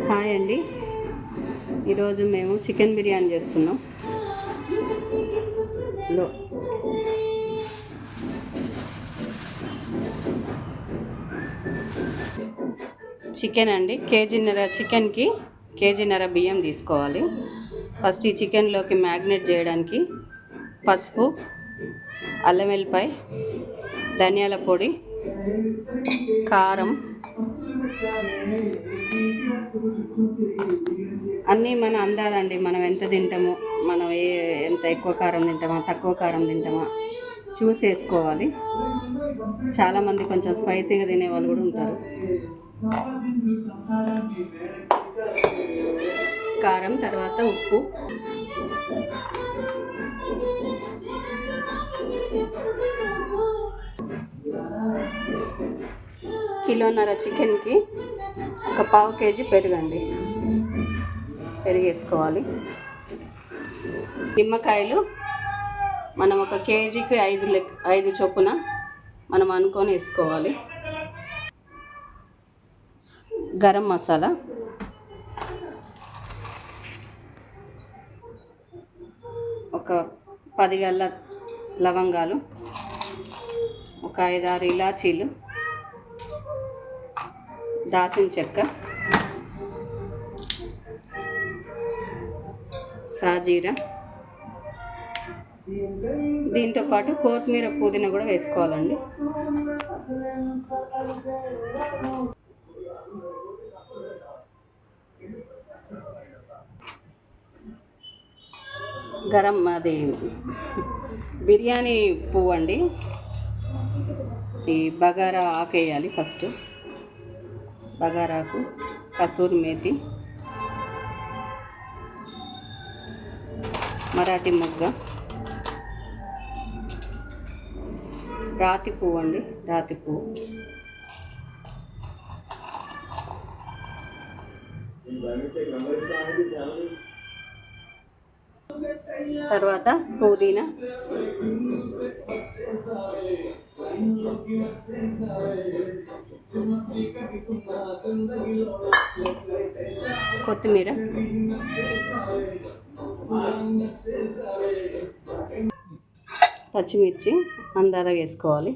Hi అండి. ఈరోజు మేము చికెన్ బిర్యానీ చేస్తున్నాం. చికెన్ అండి, చికెన్కి కేజీన్నర బియ్యం తీసుకోవాలి. ఫస్ట్ ఈ చికెన్లోకి మ్యాగ్నేట్ చేయడానికి పసుపు, అల్లం వెల్లిపాయ, ధనియాల పొడి, కారం అన్నీ మన అందాదండి. మనం ఎంత తింటామో, మనం ఎంత ఎక్కువ కారం తింటామా తక్కువ కారం తింటామా చూసి వేసుకోవాలి. చాలామంది కొంచెం స్పైసీగా తినే వాళ్ళు కూడా ఉంటారు. కారం, తర్వాత ఉప్పు, కిలోన్నర చికెన్కి ఒక పావు కేజీ పెరుగండి, పెరుగు వేసుకోవాలి. నిమ్మకాయలు మనం ఒక కేజీకి 5 చొప్పున మనం అనుకొని వేసుకోవాలి. గరం మసాలా, ఒక 10 గల్ల లవంగాలు, ఒక 5-6 ఇలాచీలు, దాల్చిన చెక్క, సాజీరా, దీంతో పాటు కొత్తిమీర, పుదీనా కూడా వేసుకోవాలండి. బిర్యానీ పువ్వు అండి, ఈ బగారా ఆకు వేయాలి. ఫస్ట్ బగారాకు, కసూరి మేతి, మరాఠీ మొగ్గ, రాతి పువ్వు అండి, రాతి పువ్వు, తర్వాత పుదీనా, కొత్తిమీర, పచ్చిమిర్చి అందాల వేసుకోవాలి.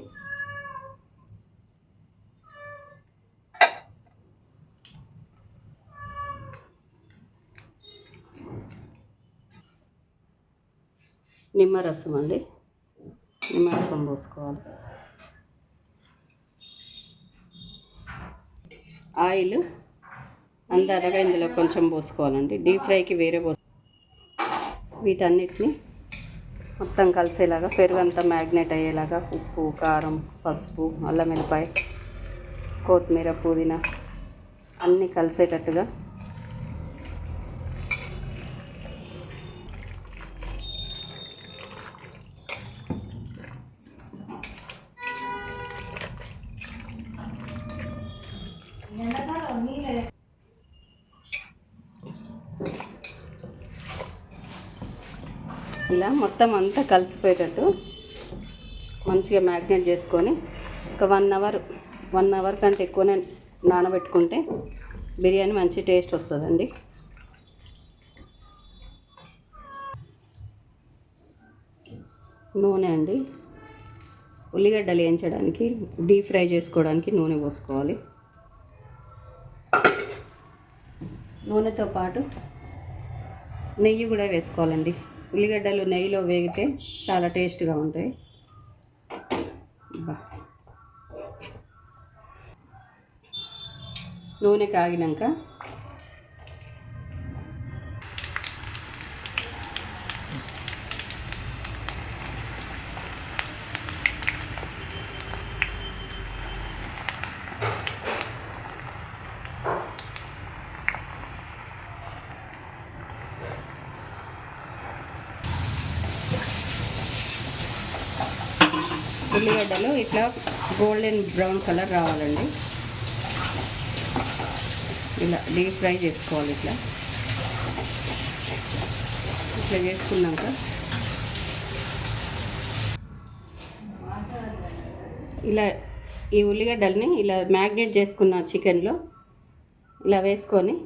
నిమ్మరసం అండి, నిమ్మరసం పోసుకోవాలి. ఆయిల్ అందాదగా ఇందులో కొంచెం పోసుకోవాలండి. డీప్ ఫ్రైకి వేరే వీటన్నిటిని మొత్తం కలిసేలాగా, పెరుగంతా మ్యాగ్నేట్ అయ్యేలాగా, ఉప్పు, కారం, పసుపు, అల్లం వెల్లిపాయ, కొత్తిమీర, పుదీనా అన్నీ కలిసేటట్టుగా ఇలా మొత్తం అంతా కలిసిపోయేటట్టు మంచిగా మ్యాగ్నేట్ చేసుకొని ఒక 1 అవర్ కంటే ఎక్కువనే నానబెట్టుకుంటే బిర్యానీ మంచి టేస్ట్ వస్తుందండి. నూనె అండి, ఉల్లిగడ్డలు వేయించడానికి, డీప్ ఫ్రై చేసుకోవడానికి నూనె పోసుకోవాలి. నూనెతో పాటు నెయ్యి కూడా వేసుకోవాలండి. ఉల్లిగడ్డలు నెయ్యిలో వేగితే చాలా టేస్ట్గా ఉంటాయి. నూనె కాగినాక ఉల్లిగడ్డలు ఇట్లా గోల్డెన్ బ్రౌన్ కలర్ రావాలండి. ఇలా డీప్ ఫ్రై చేసుకోవాలి. ఇట్లా చేసుకున్నాక ఇలా ఈ ఉల్లిగడ్డల్ని ఇలా మ్యాగ్నేట్ చేసుకున్న చికెన్లో ఇలా వేసుకొని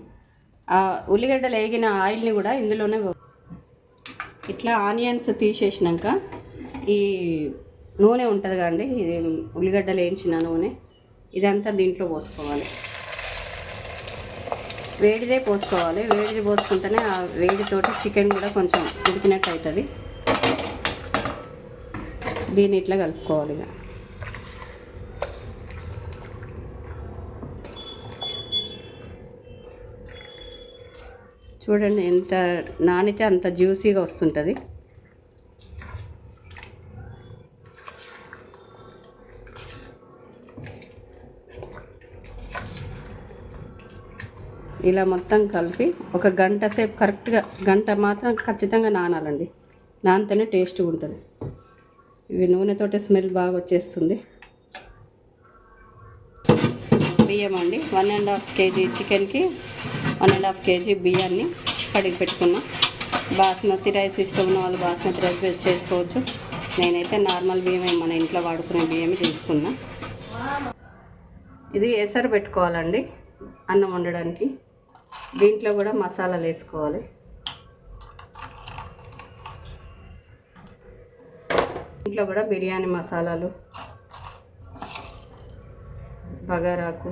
ఆ ఉల్లిగడ్డలు వేగిన ఆయిల్ని కూడా ఇందులోనే ఇట్లా ఆనియన్స్ తీసేసినాక ఈ నూనె ఉంటుంది కదండి, ఇది ఉల్లిగడ్డలు వేయించిన నూనె, ఇదంతా దీంట్లో పోసుకోవాలి. వేడిదే పోసుకోవాలి. వేడిది పోసుకుంటేనే ఆ వేడితోటి చికెన్ కూడా కొంచెం ఉడికినట్టు అవుతుంది. దీన్ని ఇట్లా కలుపుకోవాలి. ఇక చూడండి ఎంత నానితే అంత జ్యూసీగా వస్తుంటుంది. ఇలా మొత్తం కలిపి ఒక గంట సేపు, కరెక్ట్గా గంట మాత్రం ఖచ్చితంగా నానాలండి. నానితేనే టేస్ట్గా ఉంటుంది. ఇవి నూనెతోటి స్మెల్ బాగా వచ్చేస్తుంది. బియ్యం అండి, 1.5 kg చికెన్కి 1.5 kg బియ్యాన్ని కడిగి పెట్టుకున్నాం. బాస్మతి రైస్ ఇష్టం ఉన్న వాళ్ళు బాస్మతి రైస్ చేసుకోవచ్చు. నేనైతే నార్మల్ బియ్యమే, మన ఇంట్లో వాడుకునే బియ్యమే తీసుకున్నా. ఇది ఎసరు పెట్టుకోవాలండి అన్నం వండడానికి. దీంట్లో కూడా మసాలాలు వేసుకోవాలి. దీంట్లో కూడా బిర్యానీ మసాలాలు, బగారాకు,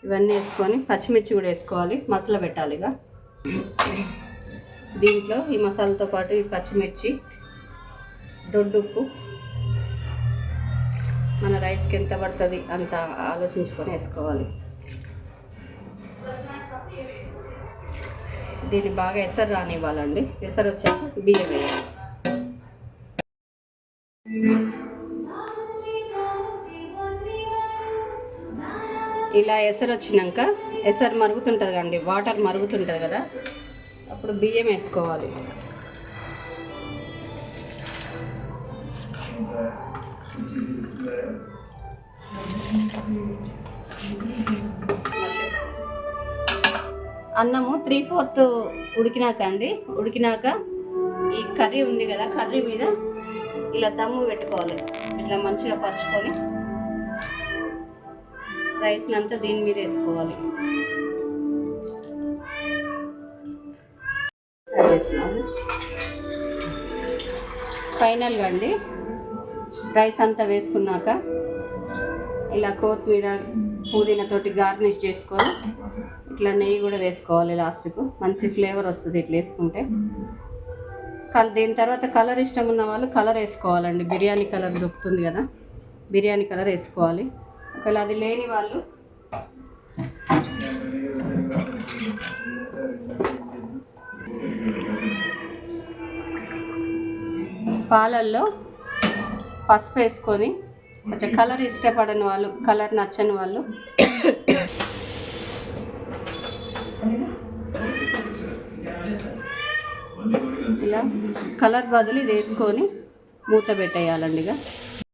ఇవన్నీ వేసుకొని పచ్చిమిర్చి కూడా వేసుకోవాలి. మసాలా పెట్టాలిగా. దీంట్లో ఈ మసాలాతో పాటు ఈ పచ్చిమిర్చి, దొడ్డుప్పు, మన రైస్కి ఎంత పడుతుంది అంత ఆలోచించుకొని వేసుకోవాలి. దీన్ని బాగా ఎసరు రానివ్వాలండి. ఎసరు వచ్చాక బియ్యం వేయాలి. ఇలా ఎసరు వచ్చినాక, ఎసరు మరుగుతుంటుంది కదండి, వాటర్ మరుగుతుంటుంది కదా, అప్పుడు బియ్యం వేసుకోవాలి. అన్నము 3/4 ఉడికినాక అండి, ఉడికినాక ఈ కర్రీ ఉంది కదా, కర్రీ మీద ఇలా దమ్ము పెట్టుకోవాలి. ఇట్లా మంచిగా పరుచుకొని రైస్ని అంతా దీని మీద వేసుకోవాలి. ఫైనల్గా అండి రైస్ అంతా వేసుకున్నాక ఇలా కొత్తిమీర, పుదీనాతోటి గార్నిష్ చేసుకొని ఇట్లా నెయ్యి కూడా వేసుకోవాలి. లాస్ట్కు మంచి ఫ్లేవర్ వస్తుంది ఇట్లా వేసుకుంటే. దీని తర్వాత కలర్ ఇష్టం ఉన్న వాళ్ళు కలర్ వేసుకోవాలండి. బిర్యానీ కలర్ దొరుకుతుంది కదా, బిర్యానీ కలర్ వేసుకోవాలి. ఒకవేళ అది లేని వాళ్ళు పాలల్లో పసుపు వేసుకొని, కొంచెం కలర్ ఇష్టపడని వాళ్ళు, కలర్ నచ్చని వాళ్ళు ఇలా కలర్ బదులు ఇది వేసుకొని మూత పెట్టేయాలండి. ఇక